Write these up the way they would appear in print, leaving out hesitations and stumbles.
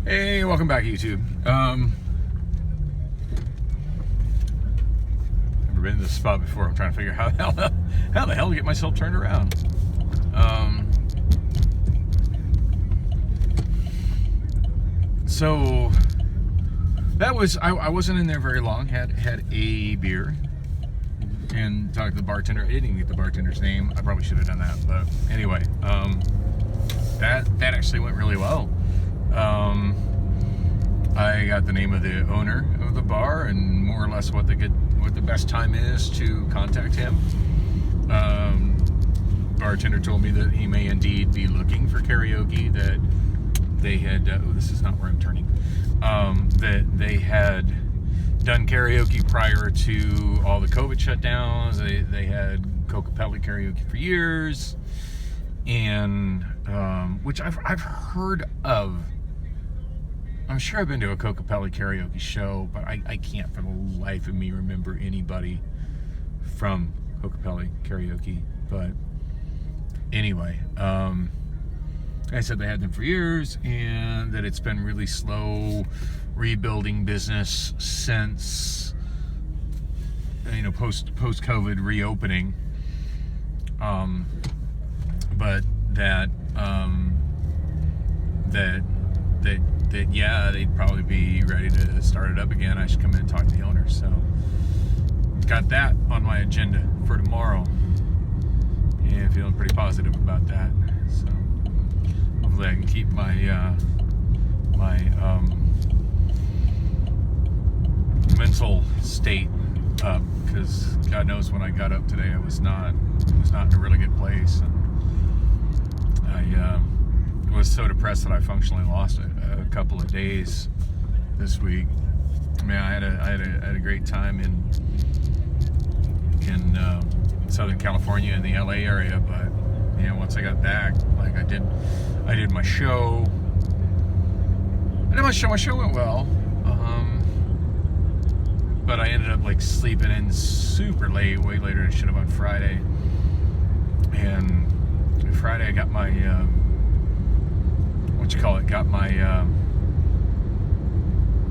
Hey, welcome back, YouTube. Never been to this spot before. I'm trying to figure out how the hell to get myself turned around. So that was I wasn't in there very long. Had a beer and talked to the bartender. I didn't even get the bartender's name. I probably should have done that, but anyway, that actually went really well. I got the name of the owner of the bar and more or less what the best time is to contact him. Bartender told me that he may indeed be looking for karaoke, that they had this is not where I'm turning, that they had done karaoke prior to all the COVID shutdowns. They had Kokopelli karaoke for years, and which I've heard of. I'm sure I've been to a Kokopelli karaoke show, but I can't for the life of me remember anybody from Kokopelli karaoke. But anyway, I said they had them for years and that it's been really slow rebuilding business since, post-COVID reopening. But that yeah, they'd probably be ready to start it up again. I should come in and talk to the owner. So got that on my agenda for tomorrow. And feeling pretty positive about that. So hopefully I can keep my mental state up, because God knows when I got up today I was not in a really good place, and I was so depressed that I functionally lost a couple of days this week. I mean, I had a great time in Southern California in the LA area, but once I got back, like I did my show. My show went well, but I ended up like sleeping in super late, way later than I should have on Friday. And Friday I got my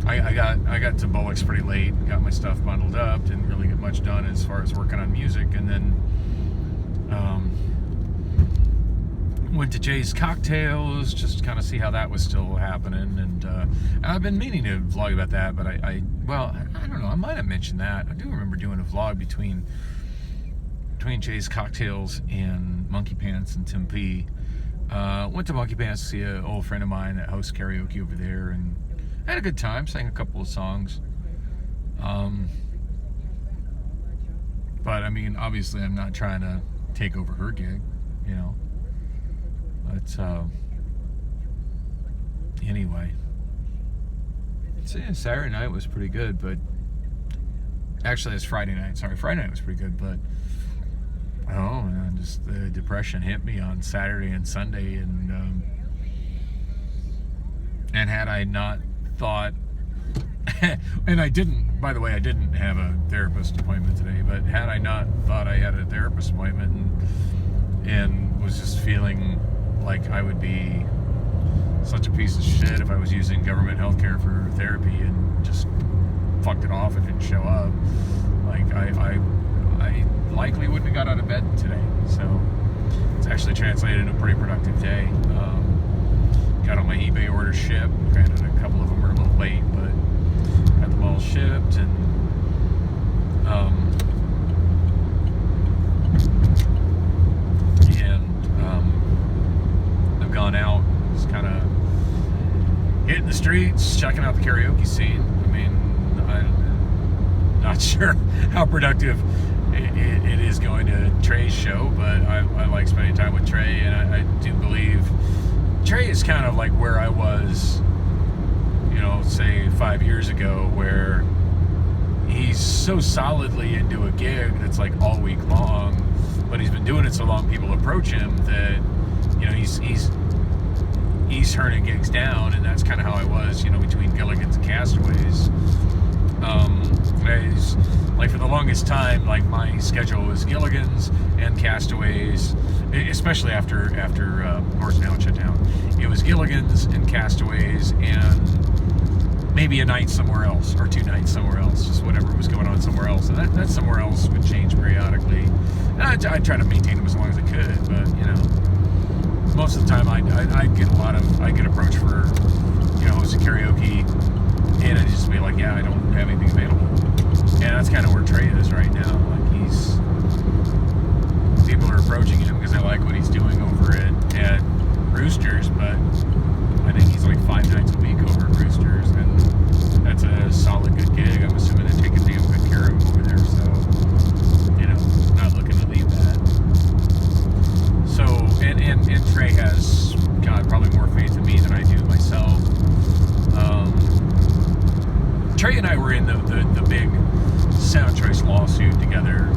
I got to Bullock's pretty late, got my stuff bundled up, didn't really get much done as far as working on music, and then went to Jay's Cocktails just to kind of see how that was still happening, and I've been meaning to vlog about that, but I don't know, I might have mentioned that. I do remember doing a vlog between Jay's Cocktails and Monkey Pants in Tempe. Went to Monkey Pants to see an old friend of mine that hosts karaoke over there, and had a good time, sang a couple of songs. But I mean, obviously I'm not trying to take over her gig, But anyway, Saturday night was pretty good, but actually it's Friday night. Sorry, Friday night was pretty good, but just the depression hit me on Saturday and Sunday, and had I not thought, and I didn't, by the way, I didn't have a therapist appointment today, but had I not thought I had a therapist appointment and was just feeling like I would be such a piece of shit if I was using government healthcare for therapy and just fucked it off and didn't show up, like I likely wouldn't have got out of bed today. So it's actually translated into a pretty productive day. Got all my eBay orders shipped. Granted, a couple of them were a little late, but got them all shipped, and I've gone out, just kind of hitting the streets, checking out the karaoke scene. I mean, I'm not sure how productive it is going to Trey's show, but I like spending time with Trey, and I do believe Trey is kind of like where I was, say 5 years ago, where he's so solidly into a gig that's like all week long, but he's been doing it so long people approach him that he's turning gigs down, and that's kind of how I was, between Gilligan's and Castaways. Like for the longest time, like my schedule was Gilligan's and Castaways, especially after Morrison Island shut down. It was Gilligan's and Castaways and maybe a night somewhere else or 2 nights somewhere else, just whatever was going on somewhere else. And that somewhere else would change periodically. And I'd try to maintain them as long as I could, but most of the time I'd get approached for hosting karaoke, and I'd just be like, yeah, I don't have anything available. And that's kind of where Trey is right now. Like people are approaching him because they like what he's doing over at Roosters, but I think he's like 5 nights a week over at Roosters, and that's a solid good gig. I'm assuming they're taking damn good care of him over there, so not looking to leave that. So and Trey has probably more faith in me than I do myself. Trey and I were in the big Sound Choice lawsuit together.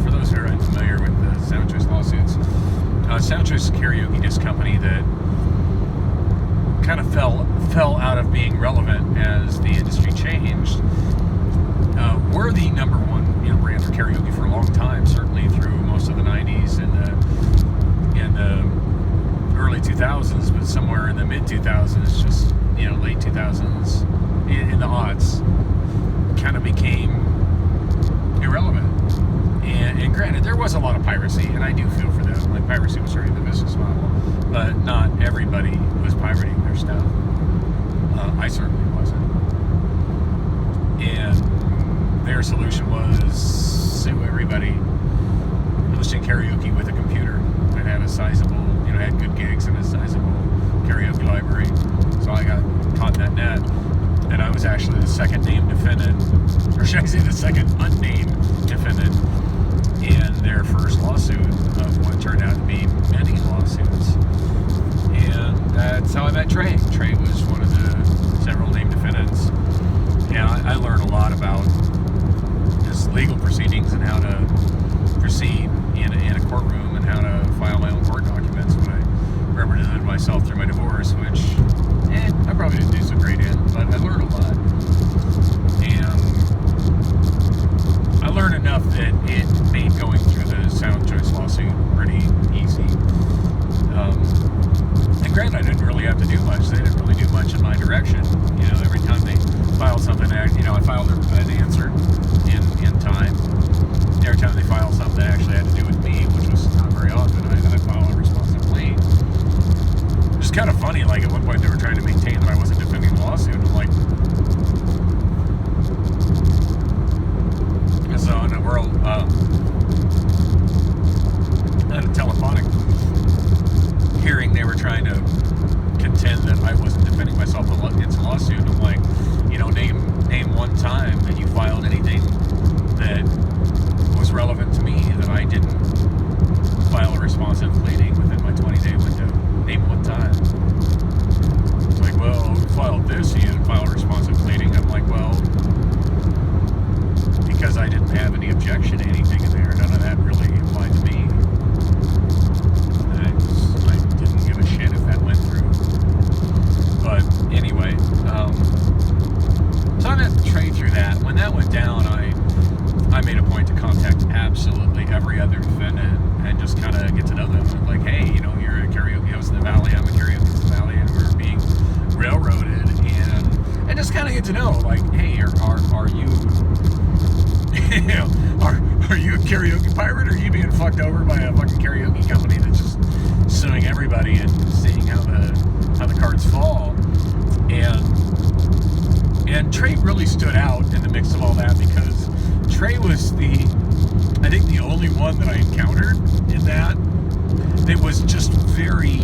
For those who are unfamiliar with the Sound Choice lawsuits, Sound Choice is a karaoke disc company that kind of fell out of being relevant as the industry changed. We're the number one brand for karaoke for a long time, certainly through most of the 90s and the early 2000s, but somewhere in the mid 2000s, just late 2000s, in the aughts, kind of became irrelevant. And granted, there was a lot of piracy, and I do feel for them. Like, piracy was certainly the business model, but not everybody was pirating their stuff. I certainly wasn't. And their solution was sue everybody hosting karaoke with a computer that had a sizable, had good gigs and a sizable karaoke library. So I got caught in that net. And I was actually the second named defendant, or should I say the second unnamed defendant in their first lawsuit of what turned out to be many lawsuits. And that's how I met Trey. Trey was one of the several named defendants. And I learned a lot about just legal proceedings and how to proceed in a courtroom and how to file my own court documents when I represented myself through my divorce, which I probably didn't do so great in, but I learned a lot. And I learned enough that it made going through the Sound Choice lawsuit pretty easy. And granted, I didn't really have to do much. They didn't really do much in my direction. Every time they filed something, I filed an answer in time. Every time they filed something that actually had to do with me, which was not very often, I filed a responsive claim. It's kind of funny, like at one point they were trying to maintain that I wasn't defending the lawsuit. I'm like, so in a world, at a telephonic hearing, they were trying to contend that I wasn't defending myself against a lawsuit. I'm like, name one time that you filed anything that was relevant to me that I didn't file a responsive pleading within my 20-day window. Name one time. It's like, well, we filed this, you didn't file a responsive pleading. I'm like, well, because I didn't have any objection to anything in there, none of that really applied to me. I didn't give a shit if that went through. But anyway, so I met Trey through that. When that went down, I made a point to contact absolutely every other defendant and just kind of get to know them. Like, hey, you're a karaoke host in the Valley, I'm a karaoke host in the Valley, and we're being railroaded, and just kind of get to know, like, hey, are you, are you a karaoke pirate, or are you being fucked over by a fucking karaoke company that's just suing everybody and seeing how the cards fall? And Trey really stood out in the mix of all that, because Trey was I think the only one that I encountered in that was just very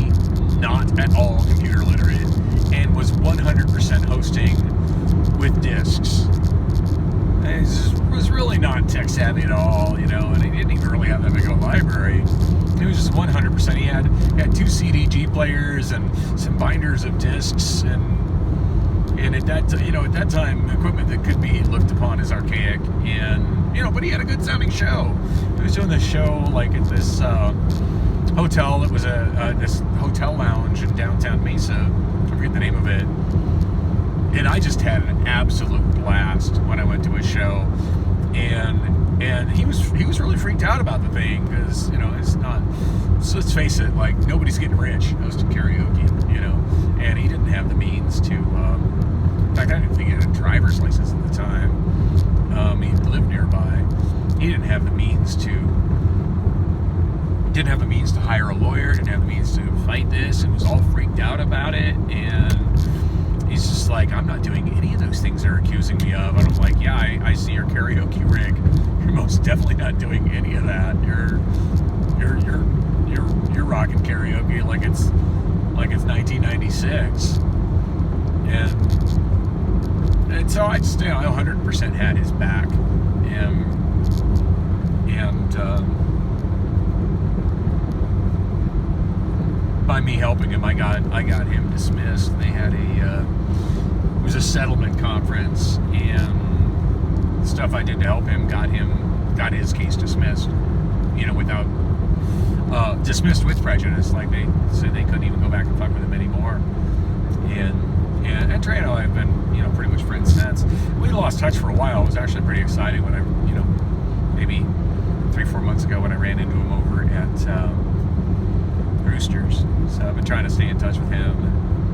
not at all computer literate and was 100% hosting with discs. And was really not tech savvy at all, and he didn't even really have that big of a library. It was just 100%. He had 2 CDG players and some binders of discs, and at that time, equipment that could be looked upon as archaic, and but he had a good sounding show. He was doing this show like at this hotel. It was this hotel lounge in downtown Mesa. I forget the name of it. and I just had an absolute blast when I went to his show, and he was really freaked out about the thing, because it's not. So let's face it, like, nobody's getting rich hosting karaoke, and he didn't have the means to. In fact, I didn't think he had a driver's license at the time. He lived nearby. He didn't have the means to. Didn't have the means to hire a lawyer. Didn't have the means to fight this, and was all freaked out about it. And he's just like, I'm not doing any of those things they're accusing me of. And I'm like, yeah, I see your karaoke rig. You're most definitely not doing any of that. You're rocking karaoke like it's 1996. And so I just 100% had his back. And by me helping him, I got him dismissed. They had it was a settlement conference, and the stuff I did to help him got his case dismissed, without dismissed with prejudice. Like, they said they couldn't even go back and fuck with him anymore. And Trey and I have been pretty much friends since. We lost touch for a while. It was actually pretty exciting when I maybe 3-4 months ago when I ran into him over at Roosters. So I've been trying to stay in touch with him,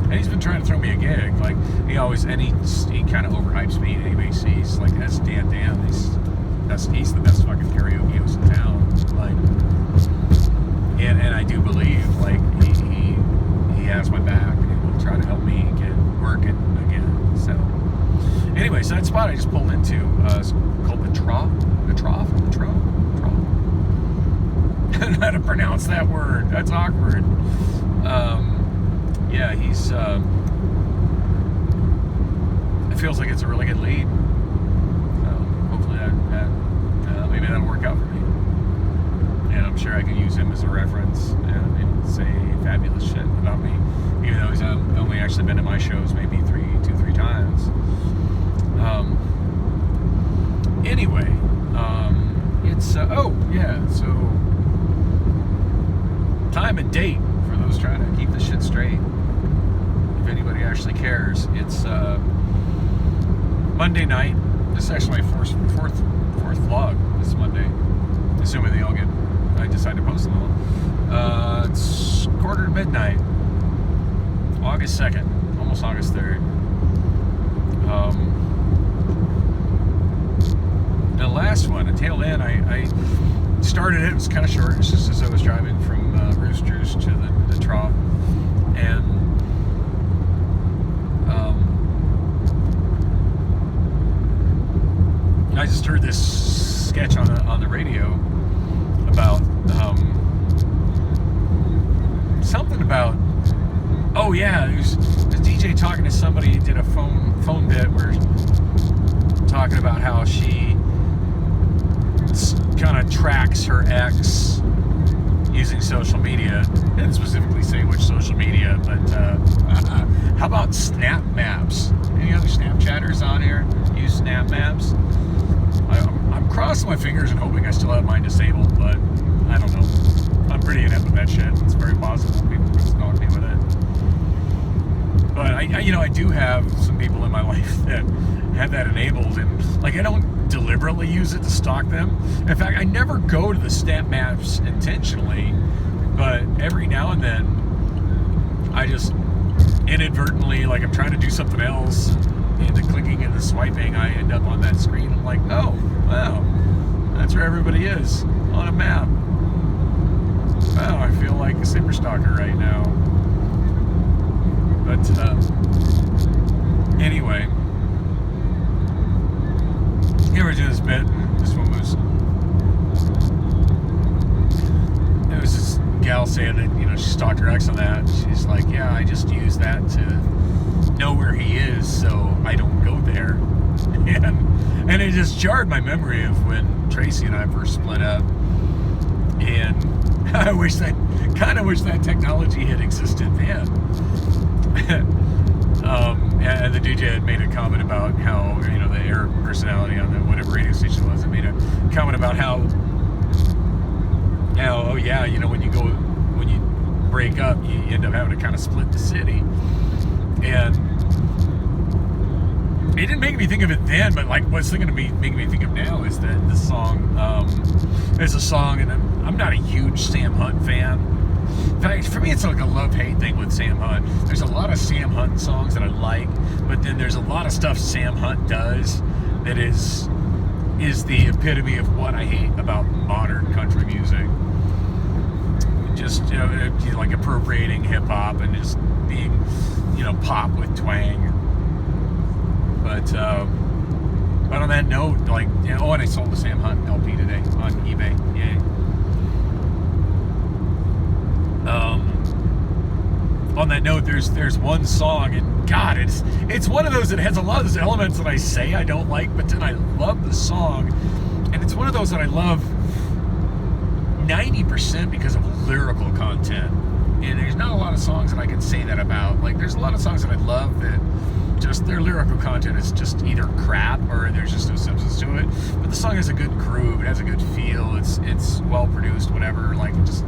and he's been trying to throw me a gig. Like, he kind of overhypes me anyway. He's like, that's Dan. He's the best fucking karaoke host in town. Like, and I do believe, like, he has my back, and he will try to help me get working again. So anyway, so that spot I just pulled into is called the Trough. The Trough. I don't know how to pronounce that word. That's awkward. Yeah, he's. It feels like it's a really good lead. Hopefully maybe that'll work out for me. And I'm sure I can use him as a reference and say fabulous shit about me, even though he's only actually been to my shows maybe 2-3 times. Anyway, it's so time and date for those trying to keep this shit straight. If anybody actually cares, it's Monday night. This is actually my fourth vlog this Monday, assuming they all get. I decide to post them all. It's 1:45, August 2nd, almost August 3rd. The last one, the tail end, I started it. It was kind of short. It's just as I was driving from Roosters to the Trough, and I just heard this sketch on the radio about something about. Oh yeah, there's a DJ talking to somebody. He did a phone bit where talking about how she kind of tracks her ex using social media. They didn't specifically say which social media, but how about Snap Maps? Any other Snapchatters on here use Snap Maps? I'm crossing my fingers and hoping I still have mine disabled, but I don't know. I'm pretty inept with that shit. It's very possible people can stalk me with it. But I do have some people in my life that have that enabled, and like, I don't deliberately use it to stalk them. In fact, I never go to the Snap Maps intentionally, but every now and then I just inadvertently, like, I'm trying to do something else, and the clicking and the swiping, I end up on that screen. I'm like, oh wow, that's where everybody is on a map. Wow, I feel like a super stalker right now. But anyway, here we're doing this bit. This one it was this gal saying that she stalked her ex on that. She's like, yeah, I just use that to know where he is, so I don't go there. And it just jarred my memory of when Tracy and I first split up. And I kind of wish that technology had existed then. And the DJ had made a comment about how, the air personality on the whatever radio station it was, it made a comment about how oh yeah, when you break up, you end up having to kind of split the city. And didn't make me think of it then, but like what's making me think of now is that this song, there's a song, and I'm not a huge Sam Hunt fan. In fact, for me, it's like a love-hate thing with Sam Hunt. There's a lot of Sam Hunt songs that I like, but then there's a lot of stuff Sam Hunt does that is the epitome of what I hate about modern country music. Just like appropriating hip-hop and just being, pop with twang. But on that note, like, and I sold the Sam Hunt LP today on eBay. Yay. On that note, there's one song, and God, it's one of those that has a lot of those elements that I say I don't like, but then I love the song, and it's one of those that I love 90% because of lyrical content. And there's not a lot of songs that I can say that about. Like, there's a lot of songs that I love that just their lyrical content is just either crap or there's just no substance to it. But the song has a good groove, it has a good feel, it's well produced, whatever. Like, it's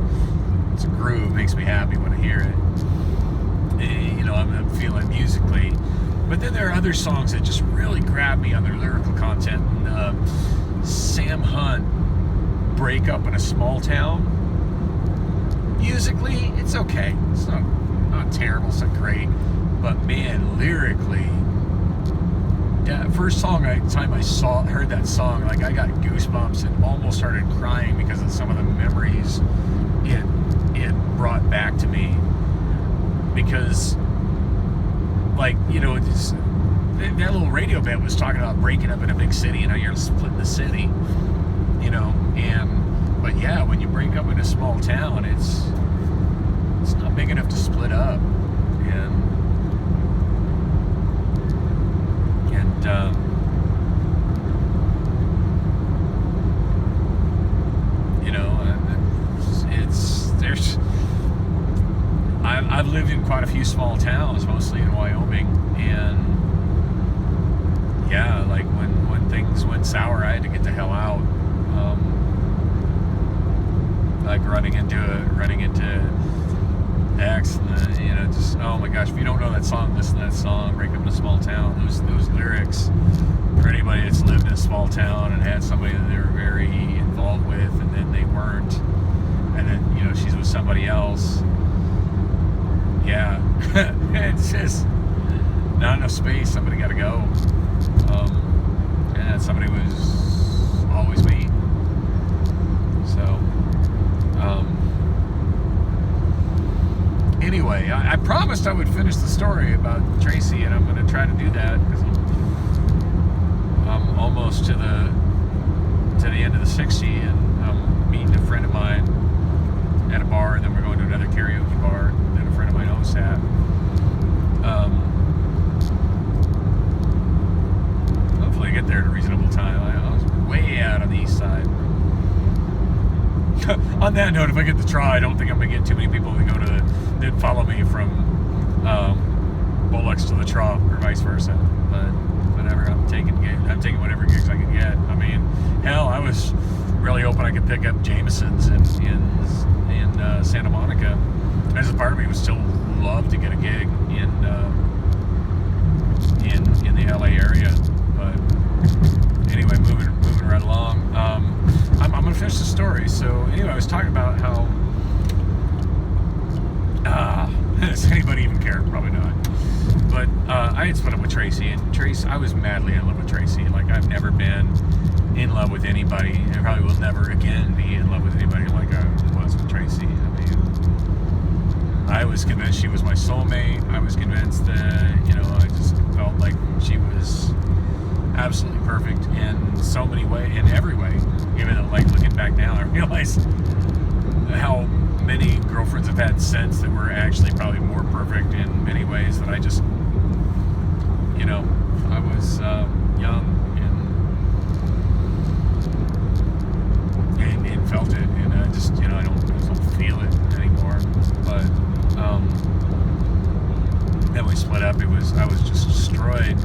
a groove, makes me happy when I hear it. I'm feeling musically. But then there are other songs that just really grab me on their lyrical content. And, Sam Hunt, Breakup in a Small Town. Musically, it's okay. It's not terrible, it's not great. But man, lyrically, that first time I heard that song, like I got goosebumps and almost started crying because of some of the memories it brought back to me. Because, like, that little radio bit was talking about breaking up in a big city and how you're splitting the city, but yeah, when you break up in a small town, it's not big enough to split up, and I've lived in quite a few small towns, mostly in Wyoming, and yeah, like when things went sour, I had to get the hell out. Like running into X, and just, oh my gosh, if you don't know that song, listen to that song, Break Up in a Small Town. Those lyrics, for anybody that's lived in a small town and had somebody that they were very involved with, and then they weren't, and then she's with somebody else. Yeah, it's just not enough space. Somebody got to go, and somebody was always me. So, anyway, I promised I would finish the story about Tracy, and I'm going to try to do that because I'm almost to the end of the 60, and I'm meeting a friend of mine at a bar, and then we're going to another karaoke bar that a friend of mine owns at. Hopefully I get there at a reasonable time. I was way out on the east side. On that note, if I get the Trough, I don't think I'm going to get too many people that follow me from Bullocks to the Trough, or vice versa. But whatever, I'm taking whatever gigs I can get. I mean, hell, I was really hoping I could pick up Jameson's in Santa Monica. As a part of me would still love to get a gig in the LA area. But anyway, moving right along. I'm gonna finish the story. So anyway, I was talking about how does anybody even care? Probably not. But I had split up with Tracy, and I was madly in love with Tracy. Like, I've never been in love with anybody, and probably will never again be in love with anybody like I was with Tracy. I mean, I was convinced she was my soulmate. I was convinced that, I just felt like she was absolutely perfect in so many ways, in every way. Even though, like, looking back now, I realize how many girlfriends I've had since that were actually probably more perfect in many ways, that I just, I was young and felt it, and I just, I don't feel it anymore. But then we split up. I was just destroyed.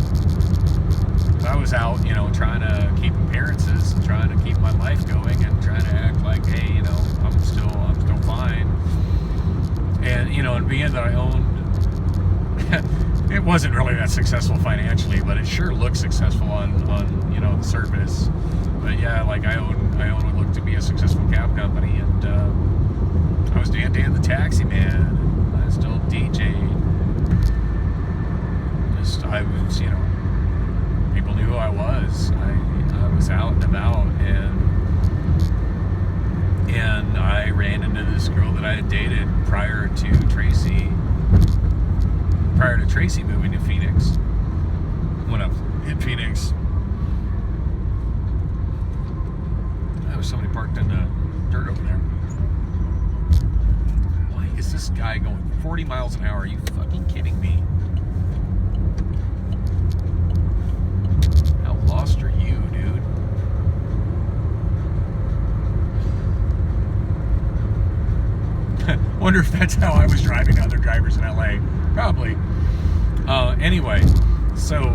I was out, trying to keep appearances and trying to keep my life going and trying to act like, hey, I'm still fine. And, and being that I owned, it wasn't really that successful financially, but it sure looked successful on the surface. But yeah, like I own what looked to be a successful cab company, and I was Dan the taxi man. I still DJ'd. I was, people knew who I was. I was out and about, and I ran into this girl that I had dated prior to Tracy moving to Phoenix. When I was in Phoenix, there was somebody parked in the dirt over there. Why is this guy going 40 miles an hour? Are you fucking kidding me? How lost are you, dude? Wonder if that's how I was driving other drivers in LA. Probably. Anyway, so,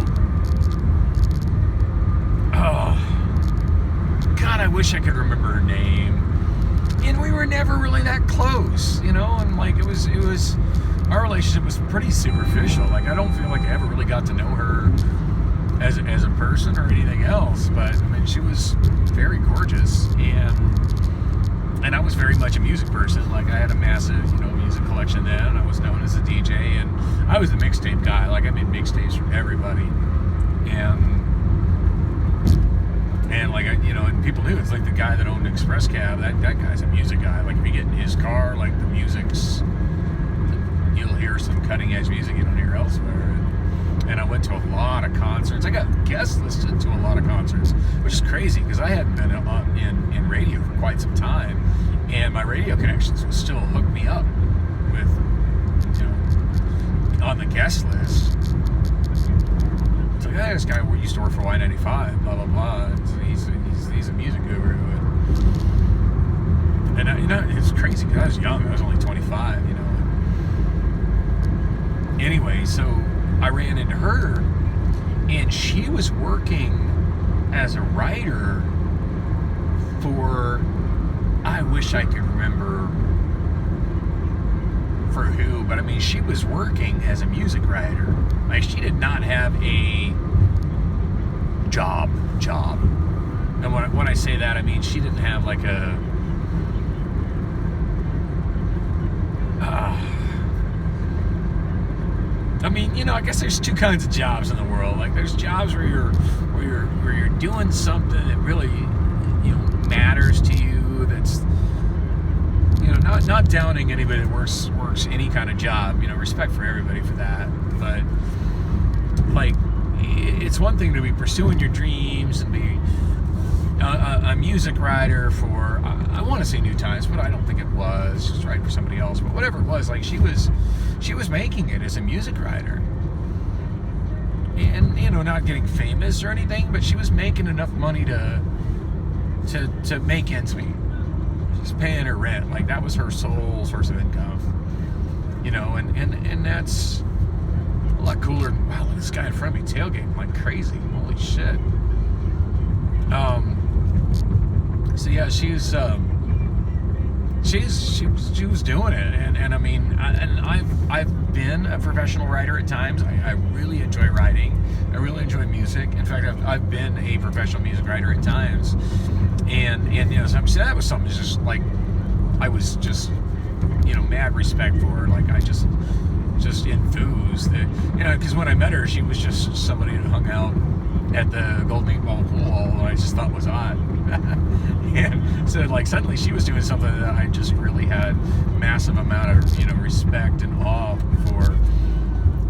God, I wish I could remember her name. And we were never really that close, and like it was, our relationship was pretty superficial. Like, I don't feel like I ever really got to know her as a person or anything else. But I mean, she was very gorgeous, and I was very much a music person. Like, I had a massive, music collection then, and I was known as a DJ, and I was the mixtape guy. Like, I made mixtapes for everybody, and like, and people knew it's like the guy that owned Express Cab. That guy's a music guy. Like, if you get in his car, like, the music's, you'll hear some cutting edge music you don't hear elsewhere. And I went to a lot of concerts. I got guest listed to a lot of concerts, which is crazy because I hadn't been in radio for quite some time, and my radio connections would still hook me up with, on the guest list. It's like, hey, this guy used to work for Y95, blah blah blah. He's a music guru, and it's crazy because I was young. I was only 25, Anyway, so I ran into her, and she was working as a writer for, I wish I could remember for who, but I mean, she was working as a music writer. Like, she did not have a job. And when I say that, I mean, she didn't have like a, I mean, I guess there's two kinds of jobs in the world. Like, there's jobs where you're doing something that really, matters to you. That's, not downing anybody that works any kind of job. Respect for everybody for that. But, like, it's one thing to be pursuing your dreams and be a music writer for, I want to say New Times, but I don't think it was. She was writing for somebody else. But whatever it was, like, she was making it as a music writer. And, not getting famous or anything, but she was making enough money to make ends meet. She's paying her rent. Like, that was her sole source of income. And that's a lot cooler. Wow, look at this guy in front of me tailgating like crazy. Holy shit. So yeah, she was doing it, and I mean, I've been a professional writer at times. I really enjoy writing. I really enjoy music. In fact, I've been a professional music writer at times, and so that was something just like I was just mad respect for her. Like, I just enthused that, because when I met her, she was just somebody who hung out at the Golden Meatball Pool Hall, and I just thought was odd. And so, like, suddenly she was doing something that I just really had massive amount of respect and awe for,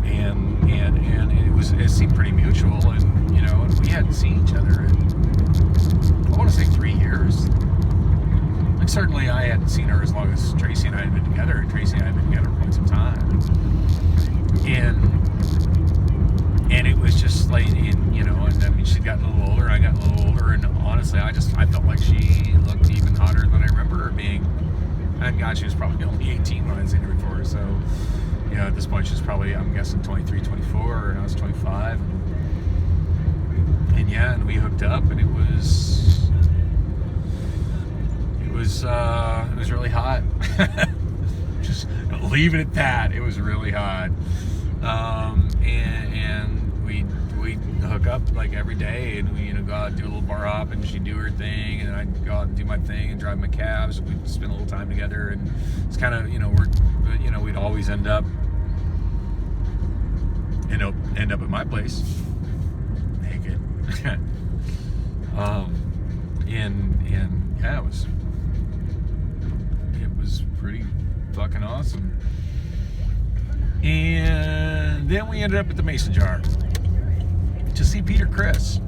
and it seemed pretty mutual, and and we hadn't seen each other in, I want to say 3 years. Like, certainly I hadn't seen her as long as Tracy and I had been together, and Tracy and I had been together for quite some time, and it was just like, and I mean, she'd gotten a little older, I got a little older, and honestly, I felt like she looked even hotter than I remember her being. And God, she was probably only 18 when I'd seen her before, so, at this point, she's probably, I'm guessing, 23, 24, and I was 25, and yeah, and we hooked up, and it was really hot. Just leave it at that. It was really hot. and we'd hook up like every day, and we go out and do a little bar hop, and she'd do her thing, and I'd go out and do my thing and drive my cabs. We'd spend a little time together, and it's kind of we'd always end up at my place naked. And yeah, it was pretty fucking awesome. And then we ended up at the Mason Jar to see Peter Criss.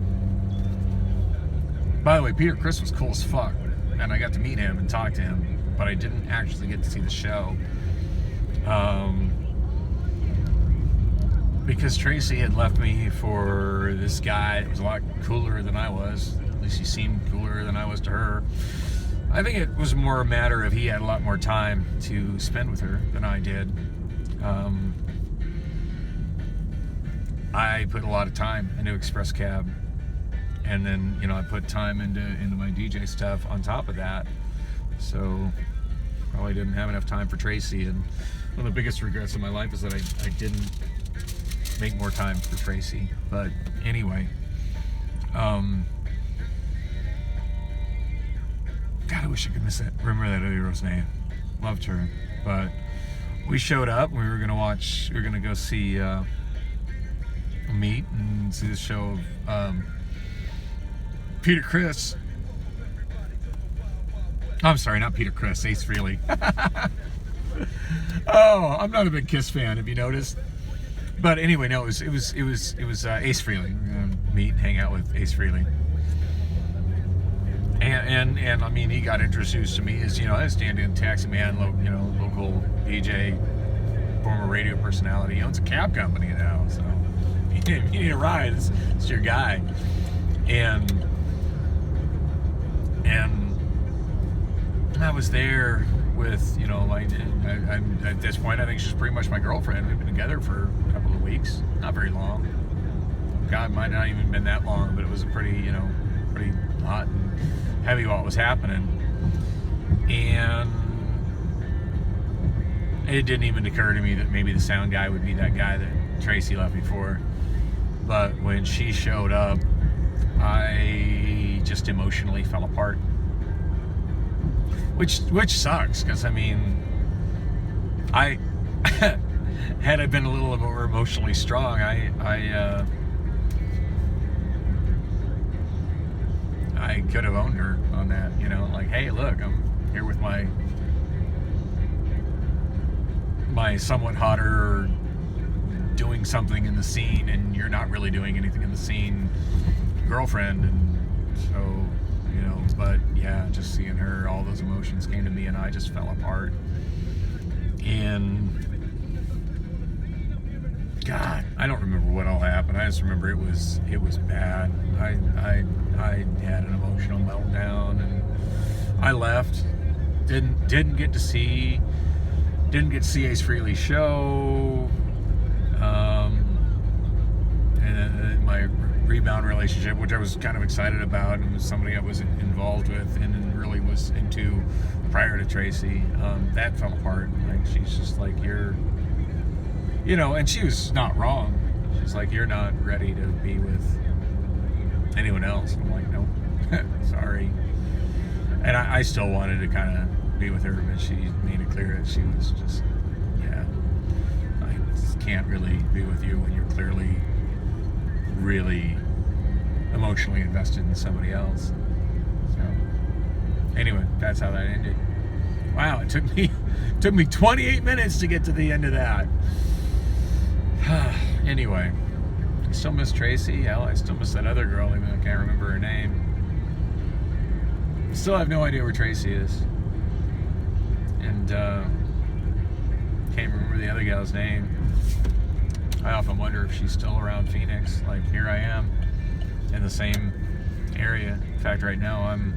By the way, Peter Criss was cool as fuck, and I got to meet him and talk to him, but I didn't actually get to see the show. Because Tracy had left me for this guy that was a lot cooler than I was. At least he seemed cooler than I was to her. I think it was more a matter of he had a lot more time to spend with her than I did. I put a lot of time into Express Cab, and then I put time into my DJ stuff on top of that. So probably didn't have enough time for Tracy. And one of the biggest regrets of my life is that I didn't make more time for Tracy. But anyway, God, I wish I could remember that other girl's name. Loved her. But we showed up. We were gonna go see Meet and see the show of Peter Criss. I'm sorry, not Peter Criss, Ace Frehley. Oh, I'm not a big Kiss fan, have you noticed? But anyway, no, it was Ace Frehley. We're gonna meet and hang out with Ace Frehley. And I mean, he got introduced to me as a stand-in taxi man, local DJ, former radio personality. He owns a cab company now, so you need a ride. It's your guy. And I was there with at this point I think she's pretty much my girlfriend. We've been together for a couple of weeks, not very long. God, might not even been that long, but it was a pretty hot and heavy what was happening. And it didn't even occur to me that maybe the sound guy would be that guy that Tracy left me for. But when she showed up, I just emotionally fell apart. Which sucks, because I mean, I had I been a little more emotionally strong, I could have owned her on that, like, hey, look, I'm here with my somewhat hotter, doing something in the scene, and you're not really doing anything in the scene, girlfriend. And so, but yeah, just seeing her, all those emotions came to me, and I just fell apart. And God, I don't remember what all happened. I just remember it was bad. I had an emotional meltdown, and I left. Didn't get to see Ace Frehley's show. And my rebound relationship, which I was kind of excited about, and was somebody I was involved with and really was into prior to Tracy, that fell apart. Like, she's just like, and she was not wrong. She's like, you're not ready to be with anyone else. I'm like, nope, sorry. And I still wanted to kind of be with her, but she made it clear that she was just, I just can't really be with you when you're clearly really emotionally invested in somebody else. So anyway, that's how that ended. Wow, it took me 28 minutes to get to the end of that. Anyway, I still miss Tracy. Hell, I still miss that other girl, even though I can't remember her name. Still have no idea where Tracy is. And can't remember the other gal's name. I often wonder if she's still around Phoenix. Like, here I am in the same area. In fact, right now I'm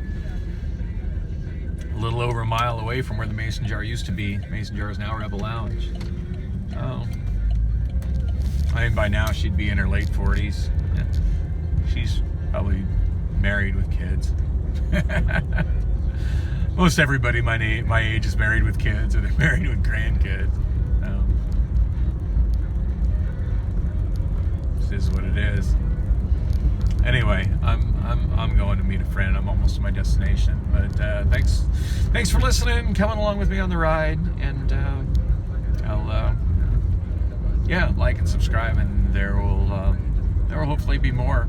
a little over a mile away from where the Mason Jar used to be. Mason Jar is now Rebel Lounge. Oh. I mean, by now she'd be in her late 40s. Yeah. She's probably married with kids. Most everybody my age is married with kids, or they're married with grandkids. is what it is. Anyway, I'm going to meet a friend. I'm almost to my destination. But thanks for listening, coming along with me on the ride, and I'll like and subscribe, and there will hopefully be more.